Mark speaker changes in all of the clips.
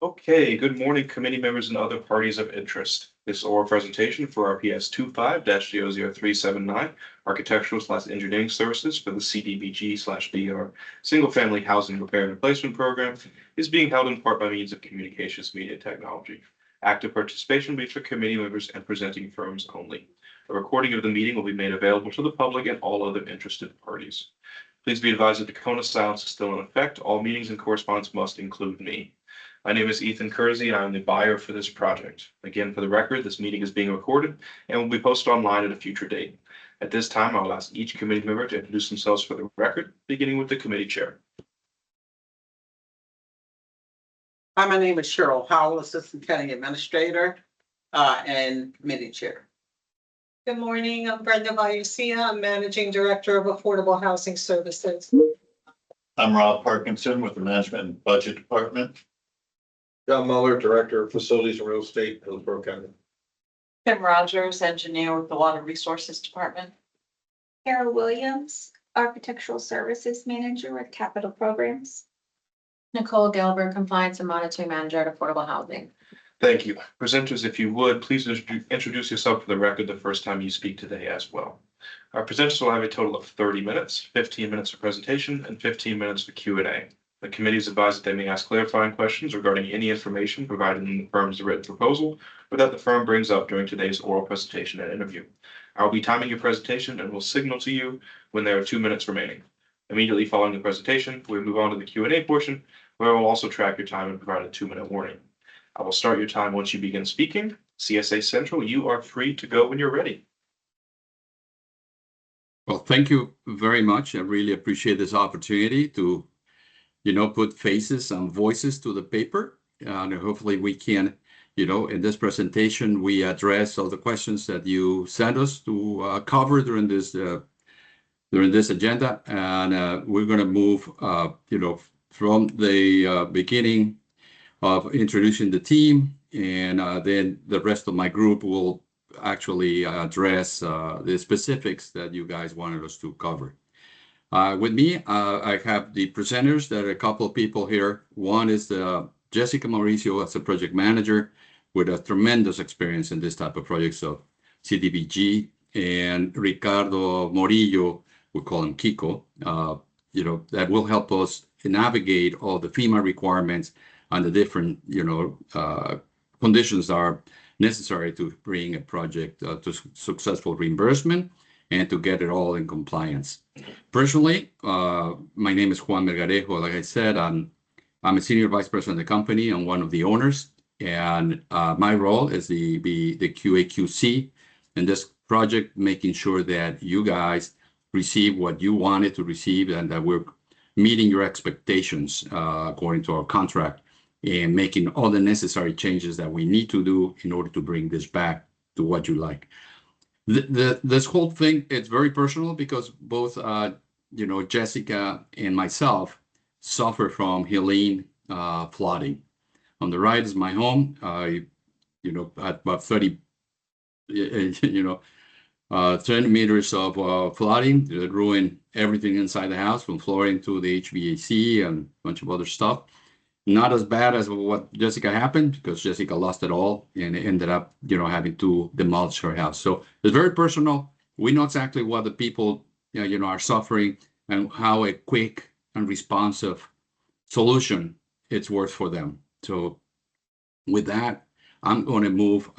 Speaker 1: Okay, good morning, committee members and other parties of interest. This oral presentation for RPS 25-00379, Architectural/Engineering Services for the CDBG-DR Single Family Housing Repair and Replacement Program is being held in part by means of communications media technology. Active participation will be for committee members and presenting firms only. A recording of the meeting will be made available to the public and all other interested parties. Please be advised that the cone of silence is still in effect. All meetings and correspondence must include me. My name is Ethan Kersey, and I'm the buyer for this project. Again, for the record, this meeting is being recorded and will be posted online at a future date. At this time, I will ask each committee member to introduce themselves for the record, beginning with the committee chair.
Speaker 2: Hi, my name is Cheryl Howell, Assistant County Administrator and Committee Chair.
Speaker 3: Good morning, I'm Brenda Vallucia. I'm Managing Director of Affordable Housing Services.
Speaker 4: I'm Rob Parkinson with the Management and Budget Department.
Speaker 5: John Muller, Director of Facilities and Real Estate, Hillsborough County.
Speaker 6: Kim Rogers, Engineer with the Water Resources Department.
Speaker 7: Carol Williams, Architectural Services Manager with Capital Programs.
Speaker 8: Nicole Gilbert, Compliance and Monitoring Manager at Affordable Housing.
Speaker 1: Thank you. Presenters, if you would, please introduce yourself for the record the first time you speak today as well. Our presenters will have a total of 30 minutes, 15 minutes for presentation, and 15 minutes for Q&A. The committee is advised that they may ask clarifying questions regarding any information provided in the firm's written proposal or that the firm brings up during today's oral presentation and interview. I will be timing your presentation and will signal to you when there are 2 minutes remaining. Immediately following the presentation, we'll move on to the Q&A portion, where I will also track your time and provide a 2-minute warning. I will start your time once you begin speaking. CSA Central, you are free to go when you're ready.
Speaker 9: Well, thank you very much. I really appreciate this opportunity to put faces and voices to the paper. And hopefully we can, in this presentation, we address all the questions that you sent us to cover during this agenda. And we're going to move, from the beginning of introducing the team, and then the rest of my group will actually address the specifics that you guys wanted us to cover. With me, I have the presenters. There are a couple of people here. One is Jessica Mauricio as a project manager with a tremendous experience in this type of projects of CDBG, and Ricardo Morillo, we call him Kiko, that will help us navigate all the FEMA requirements and the different, conditions that are necessary to bring a project to successful reimbursement and to get it all in compliance. Personally, my name is Juan Melgarejo. Like I said, I'm a senior vice president of the company. I'm one of the owners, and my role is the QA/QC in this project, making sure that you guys receive what you wanted to receive and that we're meeting your expectations according to our contract, and making all the necessary changes that we need to do in order to bring this back to what you like. This whole thing, it's very personal because both, Jessica and myself suffer from Helene flooding. On the right is my home. At about 30, 10 meters of flooding that ruined everything inside the house, from flooring to the HVAC and a bunch of other stuff. Not as bad as what Jessica happened, because Jessica lost it all and ended up, having to demolish her house. So it's very personal. We know exactly what the people, are suffering and how a quick and responsive solution it's worth for them. So with that, I'm going to move,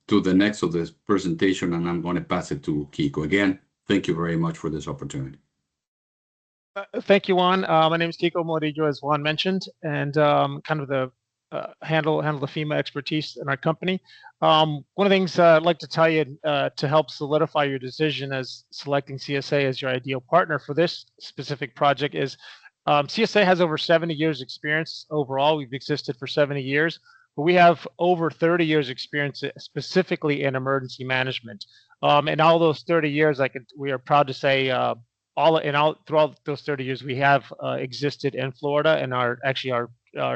Speaker 9: to the next of this presentation, and I'm going to pass it to Kiko. Again, thank you very much for this opportunity.
Speaker 10: Thank you, Juan. My name is Kiko Morillo, as Juan mentioned, and kind of the handle the FEMA expertise in our company. One of the things I'd like to tell you to help solidify your decision as selecting CSA as your ideal partner for this specific project is CSA has over 70 years experience overall. We've existed for 70 years, but we have over 30 years experience specifically in emergency management. And all those 30 years, we are proud to say, throughout those 30 years, we have existed in Florida, and our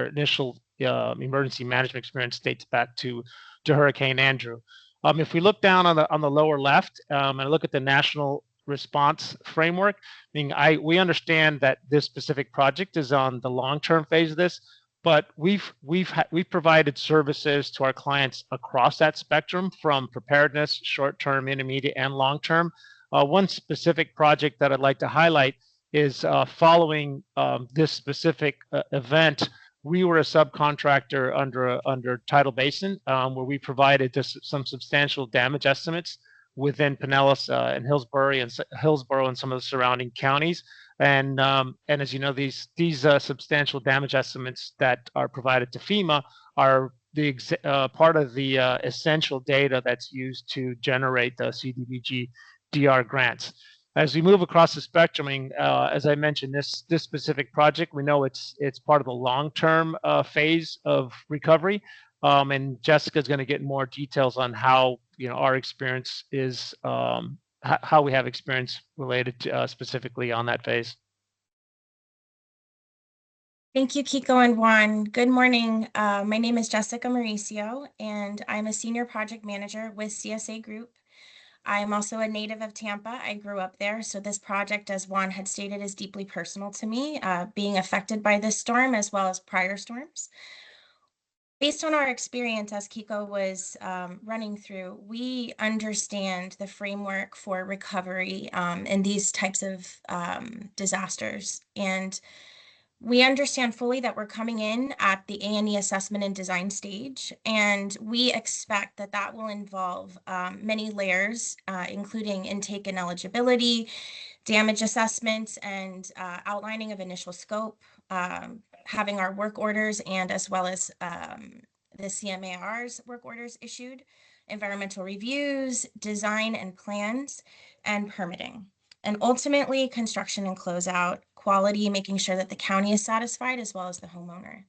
Speaker 10: initial emergency management experience dates back to Hurricane Andrew. If we look down on the lower left and look at the national response framework, we understand that this specific project is on the long-term phase of this, but we've provided services to our clients across that spectrum, from preparedness, short-term, intermediate, and long-term. One specific project that I'd like to highlight is following this specific event. We were a subcontractor under Tidal Basin, where we provided some substantial damage estimates within Pinellas and Hillsborough and some of the surrounding counties. And as you know, these substantial damage estimates that are provided to FEMA are the part of the essential data that's used to generate the CDBG-DR grants. As we move across the spectrum, as I mentioned, this specific project, we know it's part of the long-term phase of recovery, and Jessica's going to get more details on how our experience is, how we have experience related to specifically on that phase.
Speaker 11: Thank you, Kiko and Juan. Good morning. My name is Jessica Mauricio, and I'm a senior project manager with CSA Group. I'm also a native of Tampa. I grew up there, so this project, as Juan had stated, is deeply personal to me, being affected by this storm as well as prior storms. Based on our experience, as Kiko was running through, we understand the framework for recovery in these types of disasters. And we understand fully that we're coming in at the A&E assessment and design stage, and we expect that that will involve many layers, including intake and eligibility, damage assessments, and outlining of initial scope, having our work orders and as well as the CMAR's work orders issued, environmental reviews, design and plans, and permitting. And ultimately, construction and closeout, quality, making sure that the county is satisfied as well as the homeowner.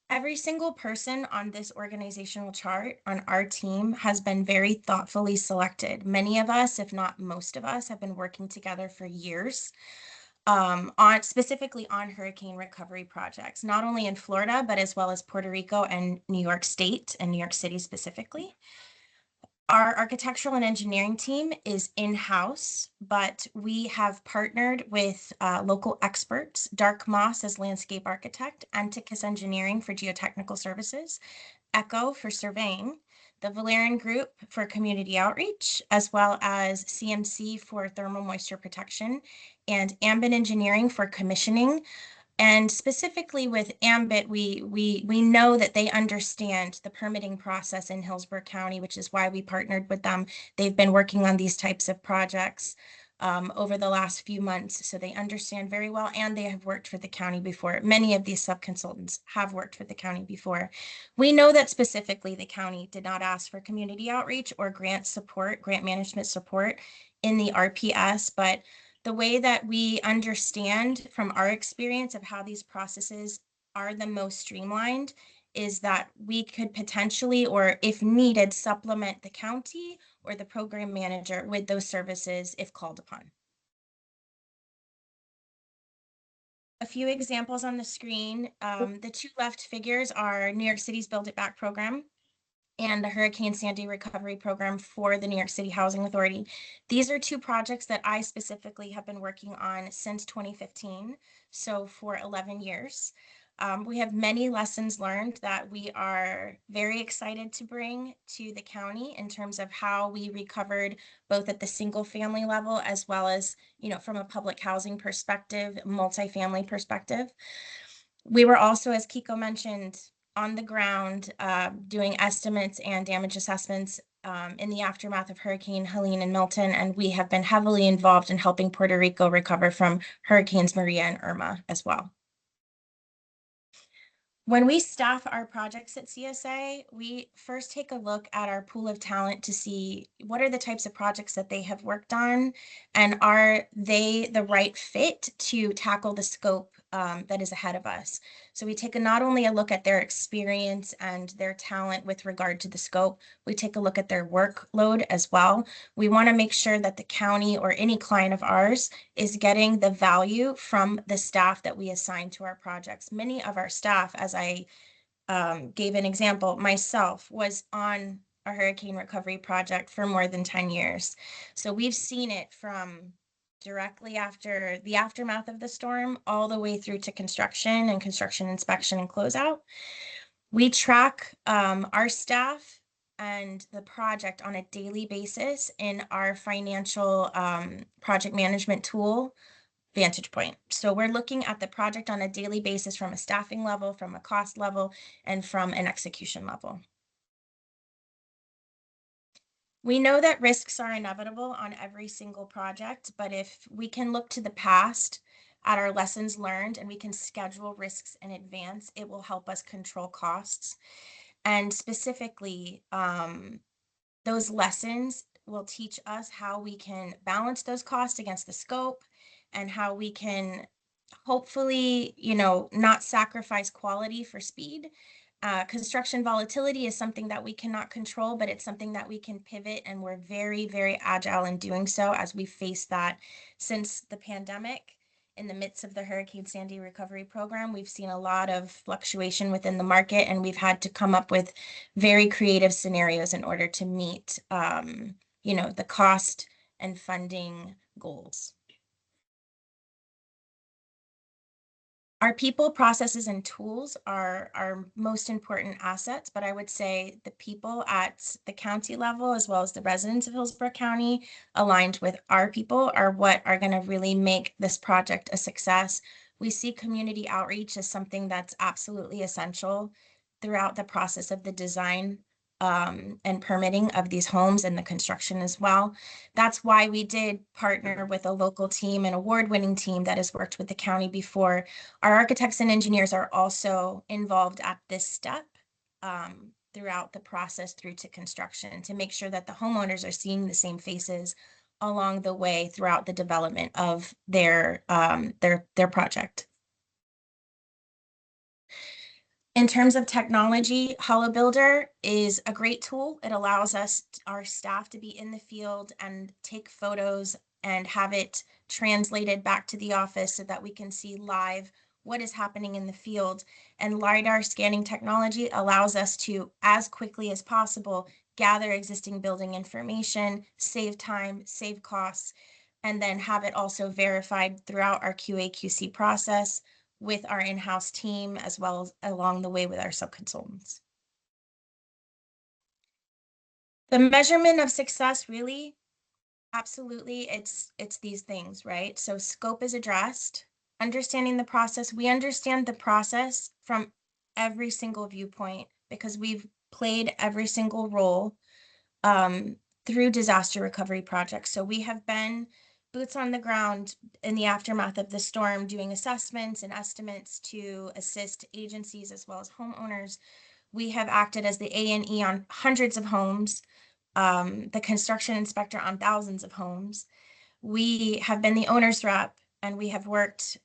Speaker 11: Every single person on this organizational chart on our team has been very thoughtfully selected. Many of us, if not most of us, have been working together for years specifically on hurricane recovery projects, not only in Florida, but as well as Puerto Rico and New York State and New York City specifically. Our architectural and engineering team is in-house, but we have partnered with local experts, Dark Moss as landscape architect, Anticus Engineering for geotechnical services, Echo for surveying, the Valerian Group for community outreach, as well as CMC for thermal moisture protection, and Ambit Engineering for commissioning. And specifically with Ambit, we know that they understand the permitting process in Hillsborough County, which is why we partnered with them. They've been working on these types of projects over the last few months, so they understand very well, and they have worked for the county before. Many of these sub-consultants have worked for the county before. We know that specifically the county did not ask for community outreach or grant management support in the RPS, but the way that we understand from our experience of how these processes are the most streamlined is that we could potentially, or if needed, supplement the county or the program manager with those services if called upon. A few examples on the screen. The two left figures are New York City's Build It Back program and the Hurricane Sandy Recovery Program for the New York City Housing Authority. These are two projects that I specifically have been working on since 2015, so for 11 years. We have many lessons learned that we are very excited to bring to the county in terms of how we recovered both at the single family level as well as, from a public housing perspective, multifamily perspective. We were also, as Kiko mentioned, on the ground doing estimates and damage assessments in the aftermath of Hurricane Helene and Milton, and we have been heavily involved in helping Puerto Rico recover from Hurricanes Maria and Irma as well. When we staff our projects at CSA, we first take a look at our pool of talent to see what are the types of projects that they have worked on, and are they the right fit to tackle the scope that is ahead of us. So we take not only a look at their experience and their talent with regard to the scope, we take a look at their workload as well. We want to make sure that the county or any client of ours is getting the value from the staff that we assign to our projects. Many of our staff, as I gave an example, myself was on a hurricane recovery project for more than 10 years. So we've seen it from directly after the aftermath of the storm, all the way through to construction and construction inspection and closeout. We track our staff and the project on a daily basis in our financial project management tool, Vantage Point. So we're looking at the project on a daily basis from a staffing level, from a cost level, and from an execution level. We know that risks are inevitable on every single project, but if we can look to the past at our lessons learned and we can schedule risks in advance, it will help us control costs. And specifically, those lessons will teach us how we can balance those costs against the scope and how we can hopefully, not sacrifice quality for speed. Construction volatility is something that we cannot control, but it's something that we can pivot, and we're very, very agile in doing so as we face that since the pandemic. In the midst of the Hurricane Sandy recovery program, we've seen a lot of fluctuation within the market, and we've had to come up with very creative scenarios in order to meet, the cost and funding goals. Our people, processes, and tools are our most important assets, but I would say the people at the county level, as well as the residents of Hillsborough County, aligned with our people, are what are going to really make this project a success. We see community outreach as something that's absolutely essential throughout the process of the design and permitting of these homes and the construction as well. That's why we did partner with a local team, an award-winning team that has worked with the county before. Our architects and engineers are also involved at this step throughout the process through to construction to make sure that the homeowners are seeing the same faces along the way throughout the development of their project. In terms of technology, HoloBuilder is a great tool. It allows our staff to be in the field and take photos and have it translated back to the office so that we can see live what is happening in the field. And LiDAR scanning technology allows us to, as quickly as possible, gather existing building information, save time, save costs, and then have it also verified throughout our QA/QC process with our in-house team, as well as along the way with our subconsultants. The measurement of success, really, absolutely, it's these things, right? So scope is addressed, understanding the process. We understand the process from every single viewpoint because we've played every single role through disaster recovery projects. So we have been boots on the ground in the aftermath of the storm, doing assessments and estimates to assist agencies as well as homeowners. We have acted as the A&E on hundreds of homes, the construction inspector on thousands of homes. We have been the owner's rep, and we have worked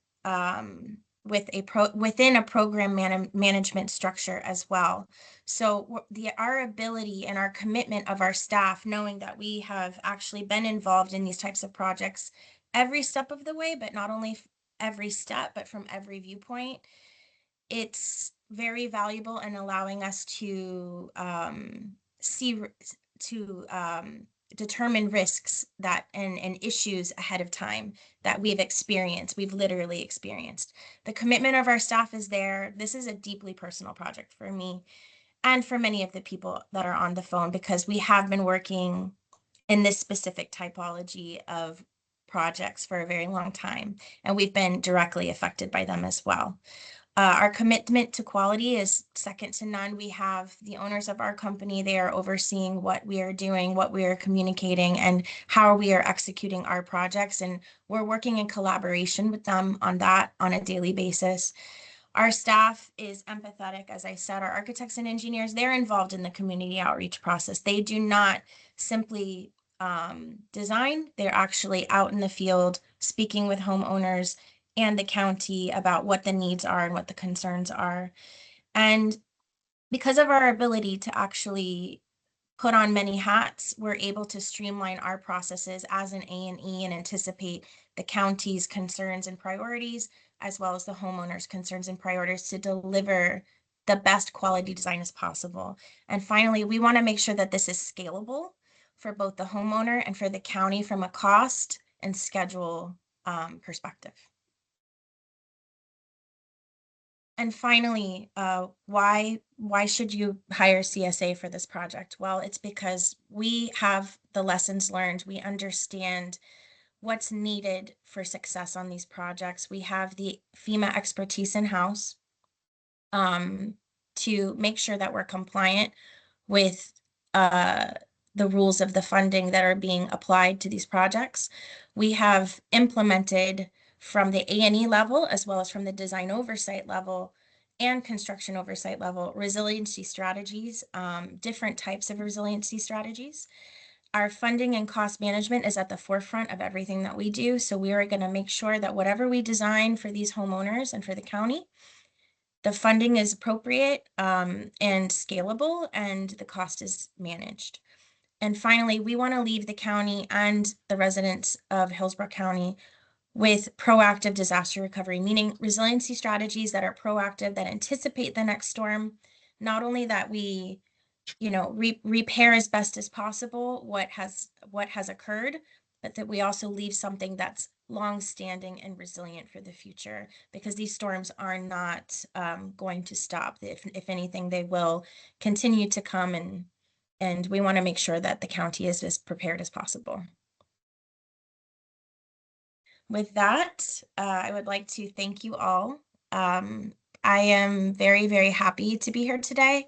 Speaker 11: within a program management structure as well. So our ability and our commitment of our staff, knowing that we have actually been involved in these types of projects every step of the way, but not only every step, but from every viewpoint, it's very valuable in allowing us to determine risks and issues ahead of time that we've literally experienced. The commitment of our staff is there. This is a deeply personal project for me and for many of the people that are on the phone, because we have been working in this specific typology of projects for a very long time, and we've been directly affected by them as well. Our commitment to quality is second to none. We have the owners of our company. They are overseeing what we are doing, what we are communicating, and how we are executing our projects. And we're working in collaboration with them on that on a daily basis. Our staff is empathetic. As I said, our architects and engineers, they're involved in the community outreach process. They do not simply design. They're actually out in the field speaking with homeowners and the county about what the needs are and what the concerns are. And because of our ability to actually put on many hats, we're able to streamline our processes as an A&E and anticipate the county's concerns and priorities, as well as the homeowners' concerns and priorities, to deliver the best quality design as possible. And finally, we want to make sure that this is scalable for both the homeowner and for the county from a cost and schedule perspective. And finally, why should you hire CSA for this project? Well, it's because we have the lessons learned. We understand what's needed for success on these projects. We have the FEMA expertise in-house to make sure that we're compliant with the rules of the funding that are being applied to these projects. We have implemented from the A&E level, as well as from the design oversight level and construction oversight level, resiliency strategies, different types of resiliency strategies. Our funding and cost management is at the forefront of everything that we do. So we are going to make sure that whatever we design for these homeowners and for the county, the funding is appropriate and scalable, and the cost is managed. And finally, we want to leave the county and the residents of Hillsborough County with proactive disaster recovery, meaning resiliency strategies that are proactive, that anticipate the next storm. Not only that we, repair as best as possible what has occurred, but that we also leave something that's long-standing and resilient for the future, because these storms are not going to stop. If anything, they will continue to come, and we want to make sure that the county is as prepared as possible. With that, I would like to thank you all. I am very, very happy to be here today.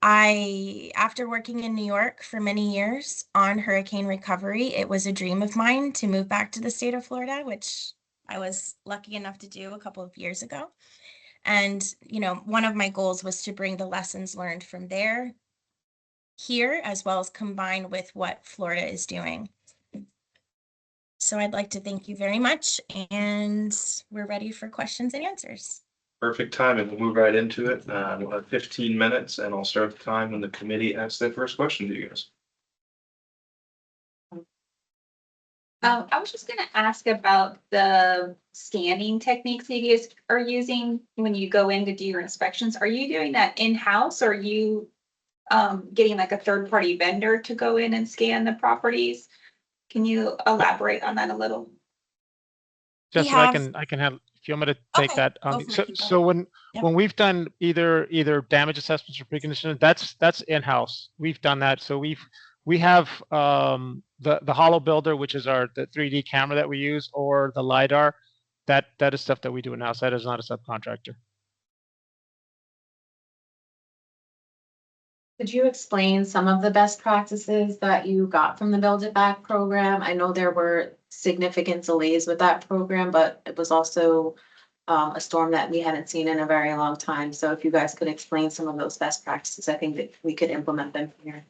Speaker 11: After working in New York for many years on hurricane recovery, it was a dream of mine to move back to the state of Florida, which I was lucky enough to do a couple of years ago. And, one of my goals was to bring the lessons learned from there here, as well as combine with what Florida is doing. So I'd like to thank you very much, and we're ready for questions and answers.
Speaker 1: Perfect time, and we'll move right into it. We'll have 15 minutes, and I'll start the time when the committee asks their first question to you guys.
Speaker 7: I was just gonna ask about the scanning techniques that you guys are using when you go in to do your inspections. Are you doing that in-house, or are you getting like a third-party vendor to go in and scan the properties? Can you elaborate on that a little?
Speaker 10: Jessica, I can have, if you want me to take
Speaker 11: Okay,
Speaker 10: that.
Speaker 11: go for it,
Speaker 10: So when
Speaker 11: Yep.
Speaker 10: we've done either damage assessments or preconditioning, that's in-house. We've done that. So we have the Hollow Builder, which is the 3D camera that we use, or the LiDAR. That is stuff that we do in-house. That is not a subcontractor.
Speaker 8: Could you explain some of the best practices that you got from the Build It Back program? I know there were significant delays with that program, but it was also a storm that we hadn't seen in a very long time. So if you guys could explain some of those best practices, I think that we could implement them here.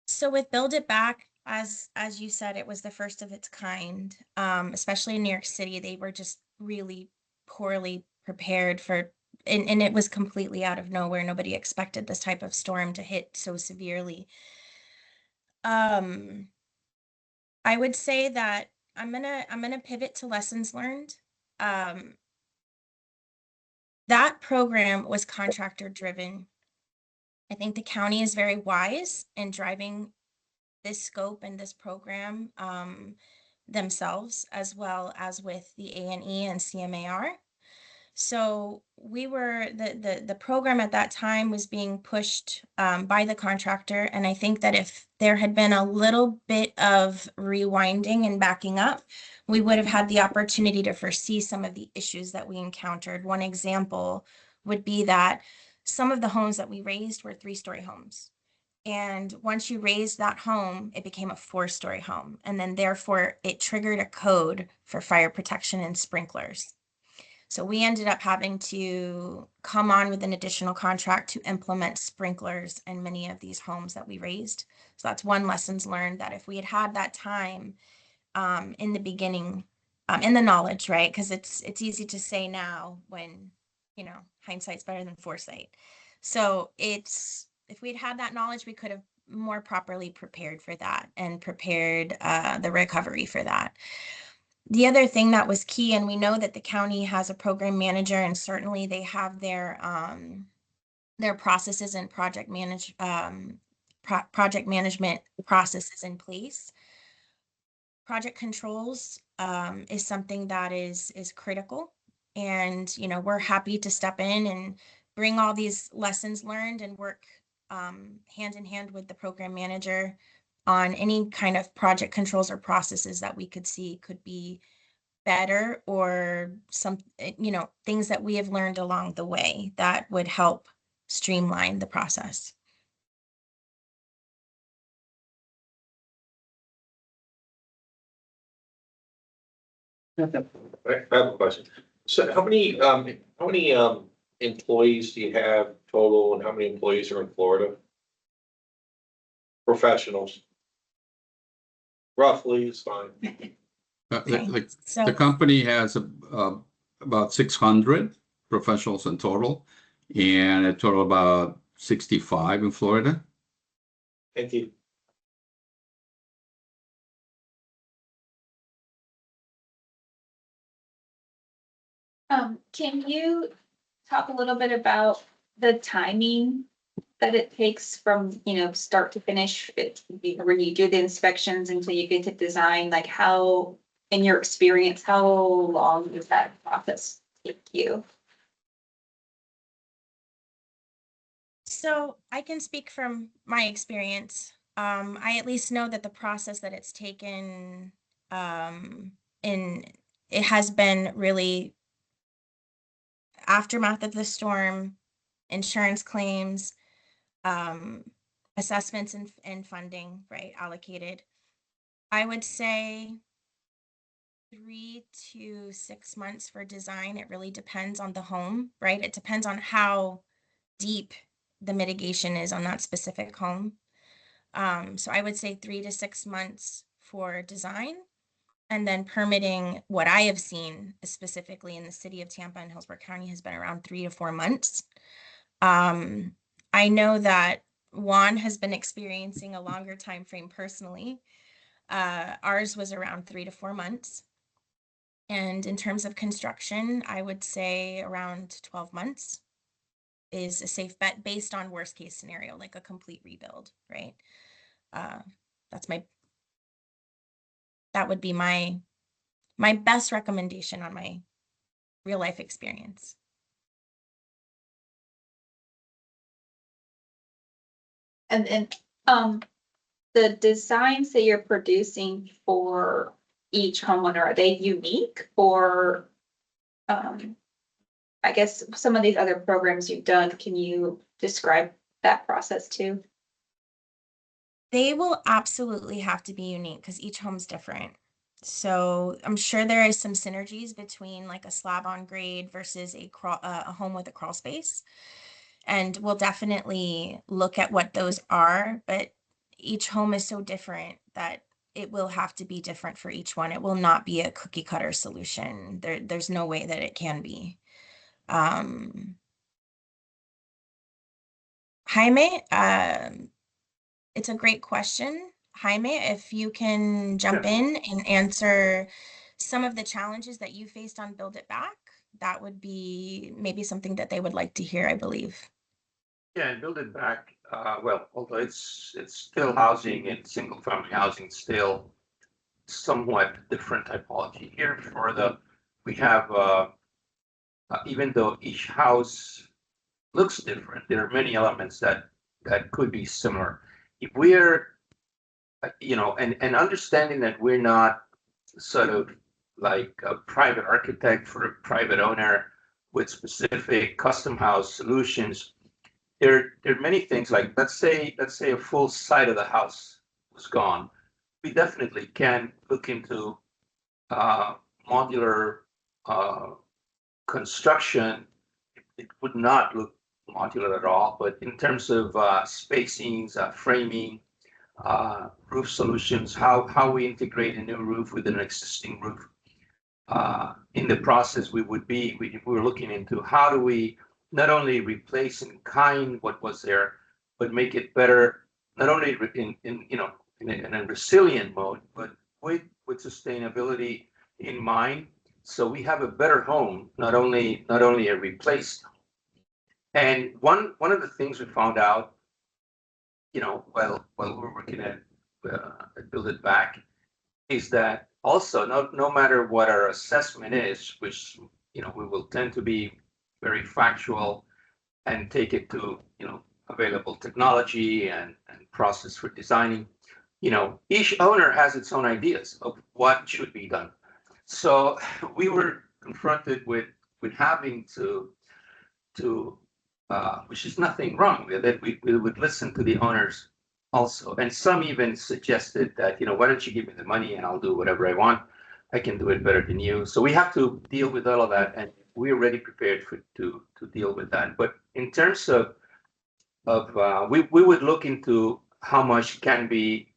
Speaker 11: So with Build It Back, as you said, it was the first of its kind, especially in New York City. They were just really poorly prepared for, and it was completely out of nowhere. Nobody expected this type of storm to hit so severely. I would say that I'm gonna pivot to lessons learned. That program was contractor driven. I think the county is very wise in driving this scope and this program themselves, as well as with the A&E and CMAR. So the program at that time was being pushed by the contractor. And I think that if there had been a little bit of rewinding and backing up, we would have had the opportunity to foresee some of the issues that we encountered. One example would be that some of the homes that we raised were 3-story homes. And once you raised that home, it became a 4-story home. And then therefore it triggered a code for fire protection and sprinklers. So we ended up having to come on with an additional contract to implement sprinklers in many of these homes that we raised. So that's one lessons learned, that if we had had that time in the beginning, in the knowledge, right? Because it's easy to say now when, hindsight's better than foresight. So if we'd had that knowledge, we could have more properly prepared for that and prepared the recovery for that. The other thing that was key, and we know that the county has a program manager, and certainly they have their processes and project management processes in place. project controls is something that is critical. And, you know, we're happy to step in and bring all these lessons learned and work hand in hand with the program manager on any kind of project controls or processes that we could see could be better, or some, you know, things that we have learned along the way that would help streamline the process.
Speaker 5: I have a question. So how many employees do you have total, and how many employees are in Florida? Professionals. Roughly, it's fine.
Speaker 11: Okay, so
Speaker 9: The company has about 600 professionals in total, and a total about 65 in Florida.
Speaker 5: Thank you.
Speaker 7: Can you talk a little bit about the timing that it takes from, you know, start to finish, when you do the inspections until you get to design, like how, in your experience, how long does that process take you?
Speaker 11: So I can speak from my experience. I at least know that the process that it's taken it has been really aftermath of the storm, insurance claims, assessments and funding, right, allocated. I would say 3 to 6 months for design. It really depends on the home, right? It depends on how deep the mitigation is on that specific home. So I would say 3 to 6 months for design, and then permitting, what I have seen specifically in the city of Tampa and Hillsborough County, has been around 3 to 4 months. I know that Juan has been experiencing a longer time frame personally. Ours was around 3 to 4 months. And in terms of construction, I would say around 12 months is a safe bet based on worst case scenario, like a complete rebuild, right? That would be my best recommendation on my real life experience.
Speaker 7: And the designs that you're producing for each homeowner, are they unique, or I guess some of these other programs you've done, can you describe that process too?
Speaker 11: They will absolutely have to be unique because each home's different. So I'm sure there is some synergies between like a slab on grade versus a home with a crawl space. And we'll definitely look at what those are, but each home is so different that it will have to be different for each one. It will not be a cookie cutter solution. There's no way that it can be. Jaime, it's a great question. Jaime, if you can jump in and answer some of the challenges that you faced on Build It Back, that would be maybe something that they would like to hear, I believe.
Speaker 12: Yeah, and Build It Back, well, although it's still housing and single family housing, still somewhat different typology here. We have, even though each house looks different, there are many elements that could be similar. If we're, you know, and understanding that we're not sort of like a private architect for a private owner with specific custom house solutions, there are many things, like let's say a full side of the house was gone. We definitely can look into modular construction. It would not look modular at all, but in terms of spacings, framing, roof solutions, how we integrate a new roof with an existing roof. In the process, we were looking into how do we not only replace in kind what was there, but make it better, not only in a resilient mode, but with sustainability in mind. So we have a better home, not only a replaced home. And one of the things we found out, you know, while we were working at Build It Back, is that also no matter what our assessment is, which we will tend to be very factual and take it to available technology and process for designing. Each owner has its own ideas of what should be done. So we were confronted with having to which is nothing wrong with it. We would listen to the owners also, and some even suggested that why don't you give me the money and I'll do whatever I want. I can do it better than you. So we have to deal with all of that, and we're already prepared to deal with that. But in terms of we would look into how much can be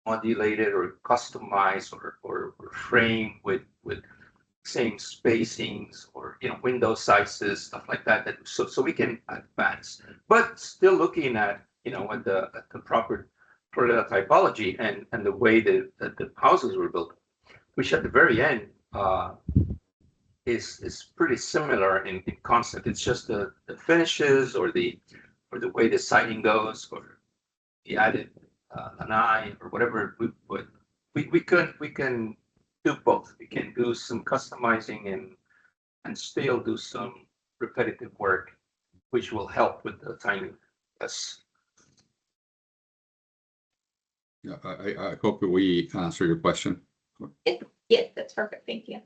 Speaker 12: modulated or customized or framed with same spacings or window sizes, stuff like that. So we can advance, but still looking at at the proper Florida typology and the way that the houses were built, which at the very end is pretty similar in concept. It's just the finishes or the way the siding goes or the added lanai or whatever. We can do both. We can do some customizing and still do some repetitive work, which will help with the timing. Yes.
Speaker 9: Yeah, I hope we answer your question.
Speaker 7: Yes, that's perfect. Thank you.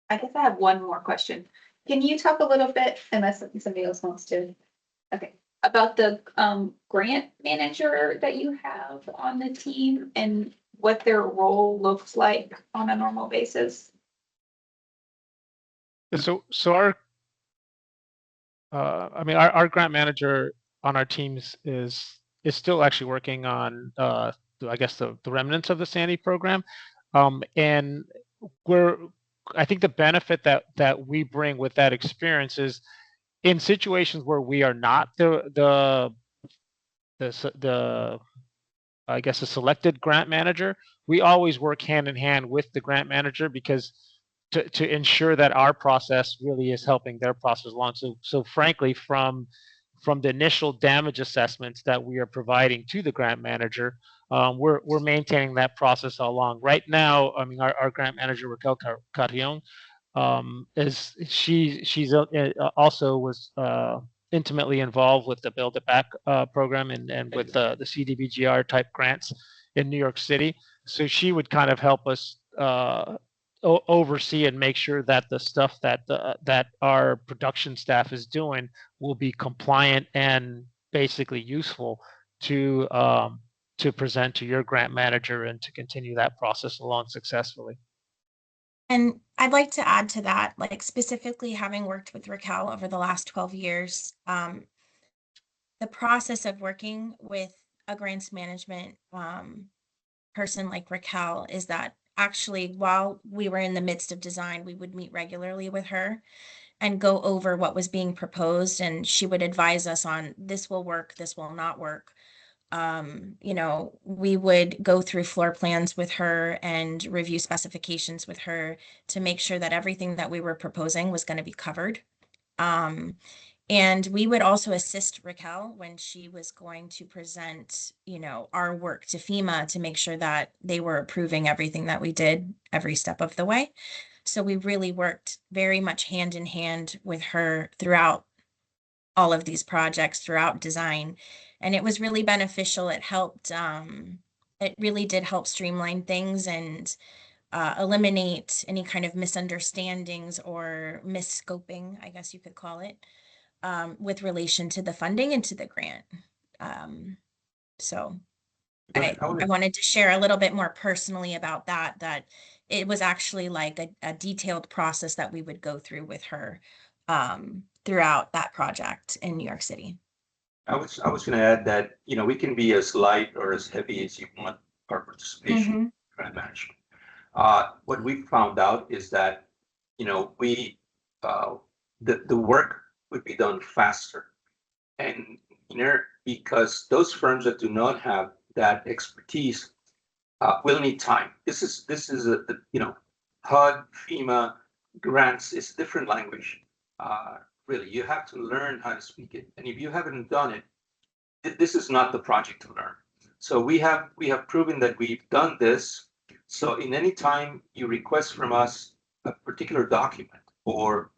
Speaker 7: I guess I have one more question. Can you talk a little bit, unless somebody else wants to, okay, about the grant manager that you have on the team and what their role looks like on a normal basis?
Speaker 10: So our, our grant manager on our teams is still actually working on, I guess the remnants of the Sandy program, and I think the benefit that we bring with that experience is in situations where we are not the I guess a selected grant manager, we always work hand in hand with the grant manager because to ensure that our process really is helping their process along. So frankly, from the initial damage assessments that we are providing to the grant manager, we're maintaining that process all along. Right now, our grant manager Raquel Carrion is she's also was intimately involved with the Build It Back program and with the CDBG-DR type grants in New York City. So she would kind of help us oversee and make sure that the stuff that our production staff is doing will be compliant and basically useful to present to your grant manager and to continue that process along successfully.
Speaker 11: And I'd like to add to that, like specifically having worked with Raquel over the last 12 years, the process of working with a grants management person like Raquel is that actually while we were in the midst of design, we would meet regularly with her and go over what was being proposed, and she would advise us on this will work, this will not work. We would go through floor plans with her and review specifications with her to make sure that everything that we were proposing was going to be covered. And we would also assist Raquel when she was going to present, our work to FEMA to make sure that they were approving everything that we did every step of the way. So we really worked very much hand in hand with her throughout all of these projects, throughout design. And it was really beneficial. It helped, it really did help streamline things and eliminate any kind of misunderstandings or misscoping, I guess you could call it, with relation to the funding and to the grant. So I wanted to share a little bit more personally about that it was actually like a detailed process that we would go through with her throughout that project in New York City.
Speaker 12: I was going to add that, we can be as light or as heavy as you want our participation grant management. What we found out is that, we the work would be done faster, and because those firms that do not have that expertise will need time. This is HUD, FEMA, grants is a different language. Really, you have to learn how to speak it, and if you haven't done it, this is not the project to learn. So we have proven that we've done this. So in any time you request from us a particular document or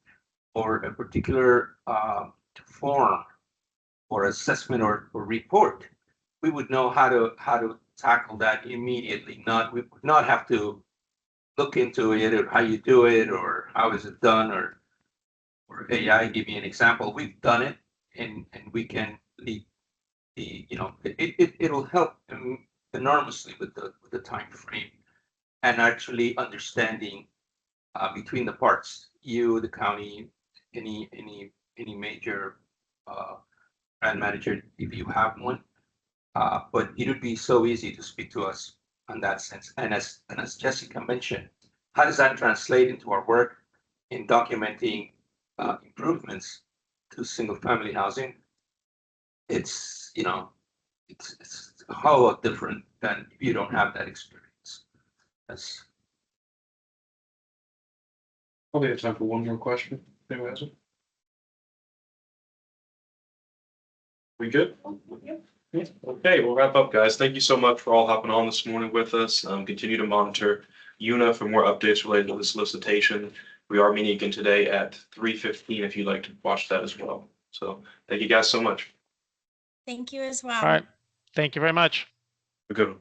Speaker 12: a particular form or assessment or report, we would know how to tackle that immediately. We would not have to look into it or how you do it or how is it done or AI give me an example. We've done it and we can it'll help enormously with the time frame and actually understanding between the parts, you, the county, any major brand manager if you have one. But it would be so easy to speak to us on that sense. And as Jessica mentioned, how does that translate into our work in documenting improvements to single family housing? It's it's a whole lot different than if you don't have that experience. That's
Speaker 1: Probably have time for one more question. Anyone has it? We good? Yeah. Okay, we'll wrap up, guys. Thank you so much for all hopping on this morning with us. Continue to monitor UNA for more updates related to the solicitation. We are meeting again today at 3:15 if you'd like to watch that as well. So thank you guys so much.
Speaker 11: Thank you as well.
Speaker 10: All right. Thank you very much.
Speaker 1: Have a good one.